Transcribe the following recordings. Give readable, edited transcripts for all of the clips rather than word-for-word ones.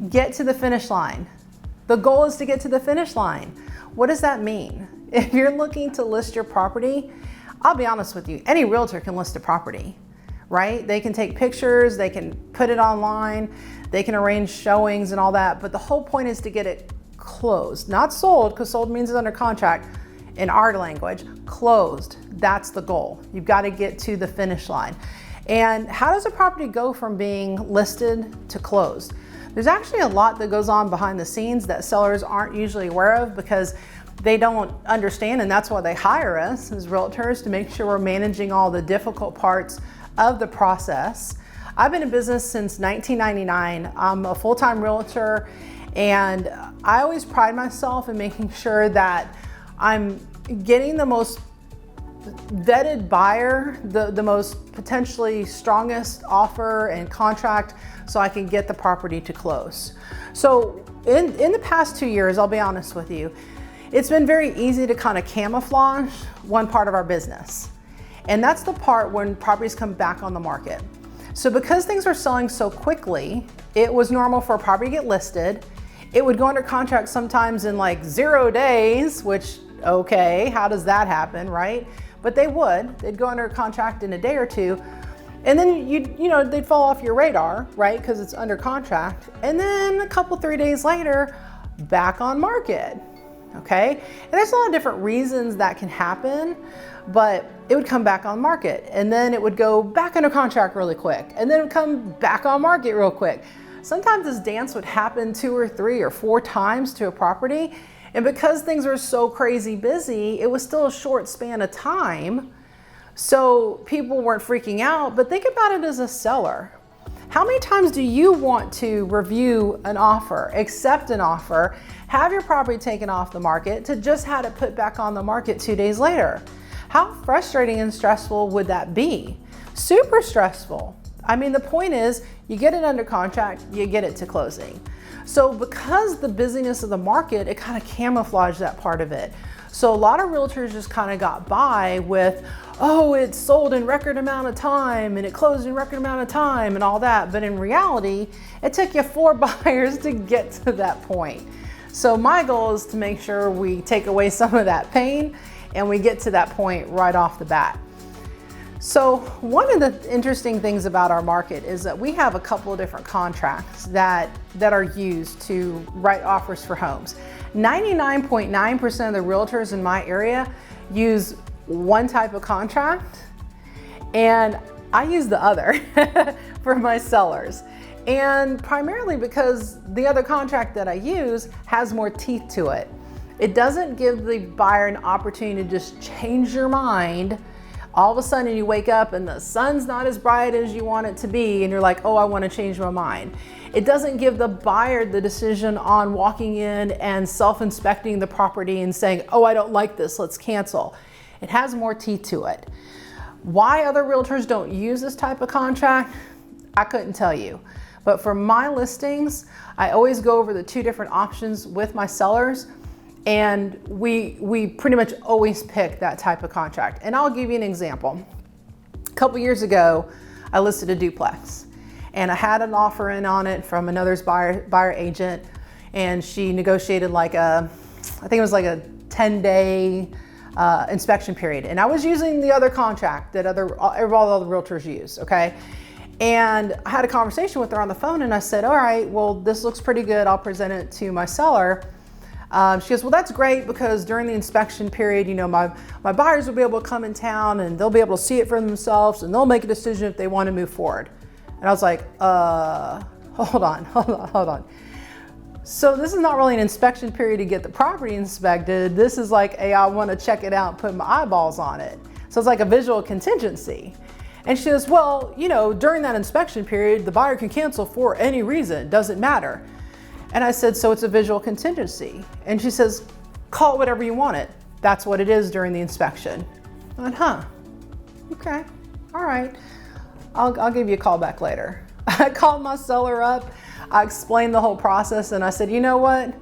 get to the finish line. The goal is to get to the finish line. What does that mean? If you're looking to list your property, I'll be honest with you, any realtor can list a property, right? They can take pictures, they can put it online, they can arrange showings and all that, but the whole point is to get it closed, not sold, because sold means it's under contract in our language. Closed, that's the goal. You've got to get to the finish line. And how does a property go from being listed to closed? There's actually a lot that goes on behind the scenes that sellers aren't usually aware of because they don't understand, and that's why they hire us as realtors, to make sure we're managing all the difficult parts of the process. I've been in business since 1999. I'm a full-time realtor, and I always pride myself in making sure that I'm getting the most vetted buyer, the most potentially strongest offer and contract so I can get the property to close. So in the past 2 years, I'll be honest with you, it's been very easy to kind of camouflage one part of our business. And that's the part when properties come back on the market. So because things are selling so quickly, it was normal for a property to get listed. It would go under contract sometimes in like 0 days, which, okay, how does that happen, right? But they'd go under contract in a day or two, and then they'd fall off your radar, right? Because it's under contract. And then a couple, 3 days later, back on market, okay? And there's a lot of different reasons that can happen, but it would come back on market, and then it would go back under contract really quick, and then it would come back on market real quick. Sometimes this dance would happen 2 or 3 or 4 times to a property. And because things are so crazy busy, it was still a short span of time. So people weren't freaking out, but think about it as a seller. How many times do you want to review an offer, accept an offer, have your property taken off the market to just have it put back on the market 2 days later? How frustrating and stressful would that be? Super stressful. I mean, the point is, you get it under contract, you get it to closing. So because the busyness of the market, it kind of camouflaged that part of it. So a lot of realtors just kind of got by with, oh, it sold in record amount of time and it closed in record amount of time and all that. But in reality, it took you 4 buyers to get to that point. So my goal is to make sure we take away some of that pain and we get to that point right off the bat. So one of the interesting things about our market is that we have a couple of different contracts that are used to write offers for homes. 99.9% of the realtors in my area use one type of contract, and I use the other for my sellers. And primarily because the other contract that I use has more teeth to it. It doesn't give the buyer an opportunity to just change your mind. All of a sudden you wake up and the sun's not as bright as you want it to be and you're like, oh, I want to change my mind. It doesn't give the buyer the decision on walking in and self-inspecting the property and saying, oh, I don't like this, let's cancel. It has more teeth to it. Why other realtors don't use this type of contract, I couldn't tell you. But for my listings, I always go over the 2 different options with my sellers. And we pretty much always pick that type of contract. And I'll give you an example. A couple years ago, I listed a duplex and I had an offer in on it from another buyer agent, and she negotiated I think it was like a 10-day inspection period. And I was using the other contract that all the realtors use, okay? And I had a conversation with her on the phone and I said, all right, well, this looks pretty good. I'll present it to my seller. She goes, well, that's great because during the inspection period, my buyers will be able to come in town and they'll be able to see it for themselves and they'll make a decision if they want to move forward. And I was like, hold on. So this is not really an inspection period to get the property inspected. This is like, hey, I want to check it out and put my eyeballs on it. So it's like a visual contingency. And she goes, well, during that inspection period, the buyer can cancel for any reason. It doesn't matter. And I said, so it's a visual contingency. And she says, call it whatever you want it. That's what it is during the inspection. I went, okay, all right. I'll give you a call back later. I called my seller up. I explained the whole process and I said, you know what?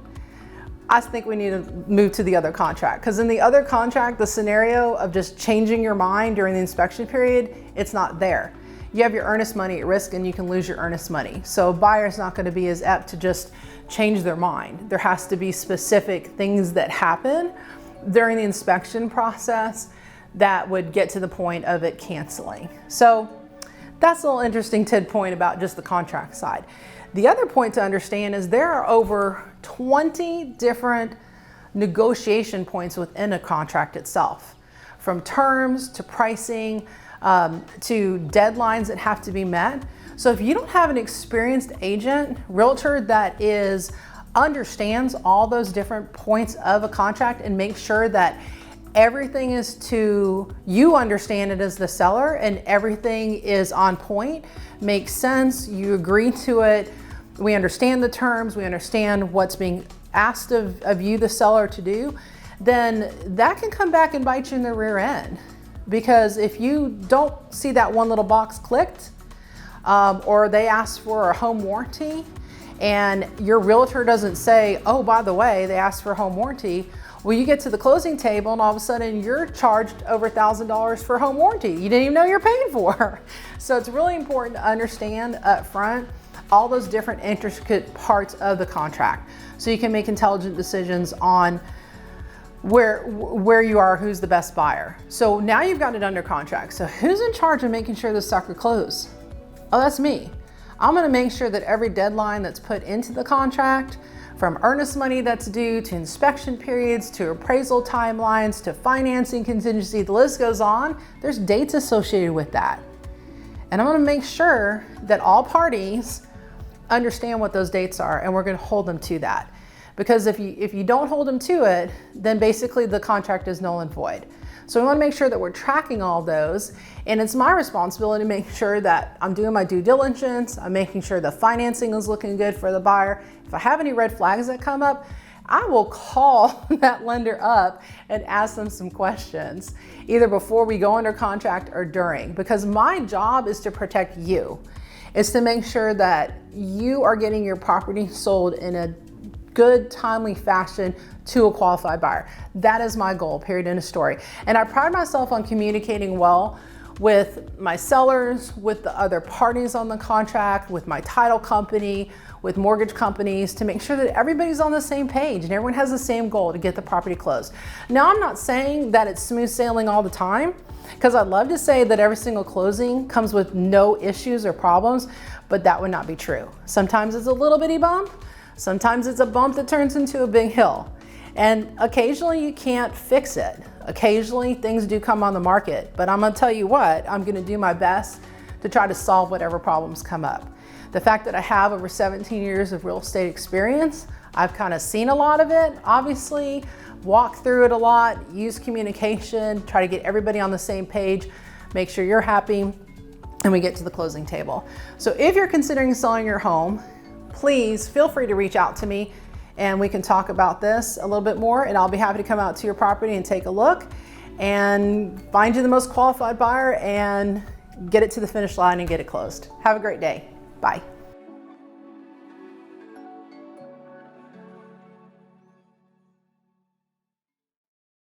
I think we need to move to the other contract. Because in the other contract, the scenario of just changing your mind during the inspection period, it's not there. you have your earnest money at risk and you can lose your earnest money. So a buyer's not going to be as apt to just change their mind. There has to be specific things that happen during the inspection process that would get to the point of it canceling. So that's a little interesting tidbit point about just the contract side. The other point to understand is there are over 20 different negotiation points within a contract itself, from terms to pricing to deadlines that have to be met. So if you don't have an experienced agent, realtor that understands all those different points of a contract and make sure that everything is to, you understand it as the seller and everything is on point, makes sense, you agree to it, we understand the terms, we understand what's being asked of you, the seller, to do, then that can come back and bite you in the rear end. Because if you don't see that one little box clicked, or they ask for a home warranty and your realtor doesn't say, oh, by the way, they asked for a home warranty, well, you get to the closing table and all of a sudden you're charged over $1,000 for a home warranty you didn't even know you're paying for. So it's really important to understand up front all those different intricate parts of the contract so you can make intelligent decisions on where you are, who's the best buyer. So now you've got it under contract. So who's in charge of making sure this sucker closes? Oh, that's me. I'm gonna make sure that every deadline that's put into the contract, from earnest money that's due, to inspection periods, to appraisal timelines, to financing contingency, the list goes on, there's dates associated with that. And I'm gonna make sure that all parties understand what those dates are, and we're gonna hold them to that. Because if you don't hold them to it, then basically the contract is null and void. So we wanna make sure that we're tracking all those, and it's my responsibility to make sure that I'm doing my due diligence, I'm making sure the financing is looking good for the buyer. If I have any red flags that come up, I will call that lender up and ask them some questions, either before we go under contract or during, because my job is to protect you. It's to make sure that you are getting your property sold in a good, timely fashion to a qualified buyer. That is my goal, period, end of story. And I pride myself on communicating well with my sellers, with the other parties on the contract, with my title company, with mortgage companies, to make sure that everybody's on the same page and everyone has the same goal to get the property closed. Now, I'm not saying that it's smooth sailing all the time, because I'd love to say that every single closing comes with no issues or problems, but that would not be true. Sometimes it's a little bitty bump, sometimes it's a bump that turns into a big hill. And occasionally you can't fix it. Occasionally things do come on the market, but I'm gonna tell you what, I'm gonna do my best to try to solve whatever problems come up. The fact that I have over 17 years of real estate experience, I've kind of seen a lot of it, obviously, walked through it a lot, use communication, try to get everybody on the same page, make sure you're happy, and we get to the closing table. So if you're considering selling your home, please feel free to reach out to me and we can talk about this a little bit more, and I'll be happy to come out to your property and take a look and find you the most qualified buyer and get it to the finish line and get it closed. Have a great day. Bye.